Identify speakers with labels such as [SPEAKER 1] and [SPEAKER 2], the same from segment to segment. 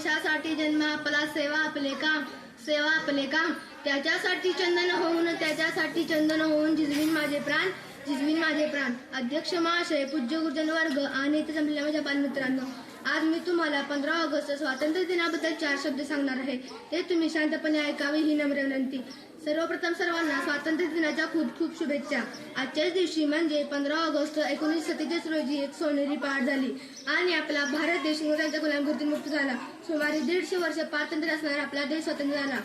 [SPEAKER 1] देशासाठी जन्म आपला, सेवा आपले काम, सेवा आपले काम. त्याच्यासाठी चंदन होऊन, त्याच्यासाठी चंदन होऊन झिजवीन माझे प्राण, झिजवीन माझे प्राण. अध्यक्ष महाशय, पूज्य गुरुजन वर्ग आणि इथे जमलेल्या माझ्या बालमित्रांनो, आज मी तुम्हाला 15 ऑगस्ट स्वातंत्र्य दिनाबद्दल 4 शब्द सांगणार आहे. ते तुम्ही शांतपणे ऐकावे ही नम्र विनंती. सर्वप्रथम सर्वांना स्वातंत्र्य दिनाच्या खूप खूप शुभेच्छा. आजच्याच दिवशी म्हणजे 15 ऑगस्ट 1947 रोजी एक सोनेरी पहाट झाली आणि आपला भारत देश इंग्रजांच्या गुलामगिरीतून मुक्त झाला. सुमारे 150 वर्ष पारतंत्र्य असणारा आपला देश स्वतंत्र झाला.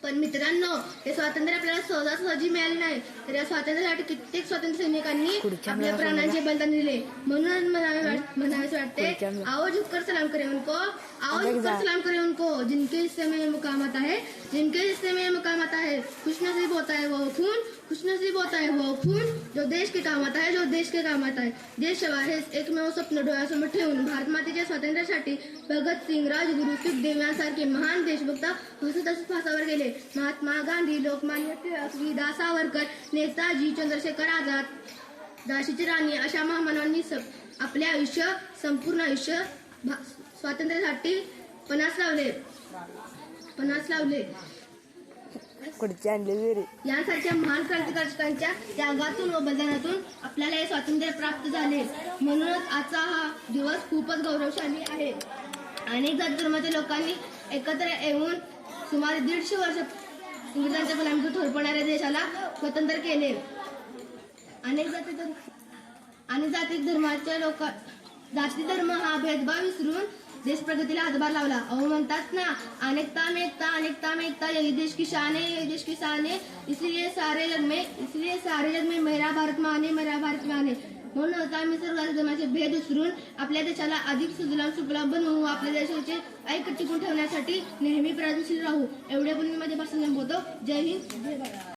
[SPEAKER 1] पण मित्रांनो, हे स्वातंत्र्य आपल्याला सहजासहजी मिळाले नाही, तर या स्वातंत्र्यासाठी कित्येक स्वातंत्र्य सैनिकांनी आपल्या प्राणांचे बलिदान दिले. म्हणून म्हणावे वाटते, आओ झुककर सलाम करे उनको, आओ झुककर सलाम करे उनको, जिनके हिस्से में मुकामात आहे, जिनके हिस्से में मुकामात आहे. खुशनसीब होता है वो खून, खुशनसीब होता है वो खून, जो देश के कामात आहे, जो देश के कामात आहे. देशसेवा हेच एकमेव स्वप्न डोळ्यासमोर ठेवून भारत मातेच्या स्वातंत्र्यासाठी भगतसिंग, राजगुरू, सुखदेव यांसारखे महान देशभक्त हसत हसत फासावर गेले. महात्मा गांधी, लोकमान्य टिळक, विदा सावरकर, नेताजी चंद्रशेखर आझाद, झाशीची राणी अशा महामानवांनी आपले आयुष्य, संपूर्ण आयुष्य स्वातंत्र्यासाठी पणास लावले. यांसारख्या महान क्रांतिकारकांच्या त्यागातून व बलिदानातून आपल्याला हे स्वातंत्र्य प्राप्त झाले. म्हणूनच आजचा हा दिवस खूपच गौरवशाली आहे. अनेक जाती धर्माच्या लोकांनी एकत्र येऊन सुमारे 150 वर्ष इंग्रजांच्या गुलामीतून थोपणाऱ्या देशाला स्वतंत्र केले. आणि जाती धर्म हा भेदभाव विसरून देश प्रगतीला हातभार लावला. अहो म्हणतात ना, अनेकता में एकता, अनेकता में एकता, यही देश की शान है, यही देश की शान है. इसलिए सारे जग में मेरा भारत माने, मेरा भारत माने. म्हणून आम्ही सर्व धर्माचे भेद विसरून आपल्या देशाला अधिक सुजलाम सुफलाम बनवू, आपल्या देशाचे ऐक्य टिकून ठेवण्यासाठी नेहमी प्रयत्नशील राहू. एवढे पण मी माझ्या भाषण संपवतो. जय हिंद, जय भारत.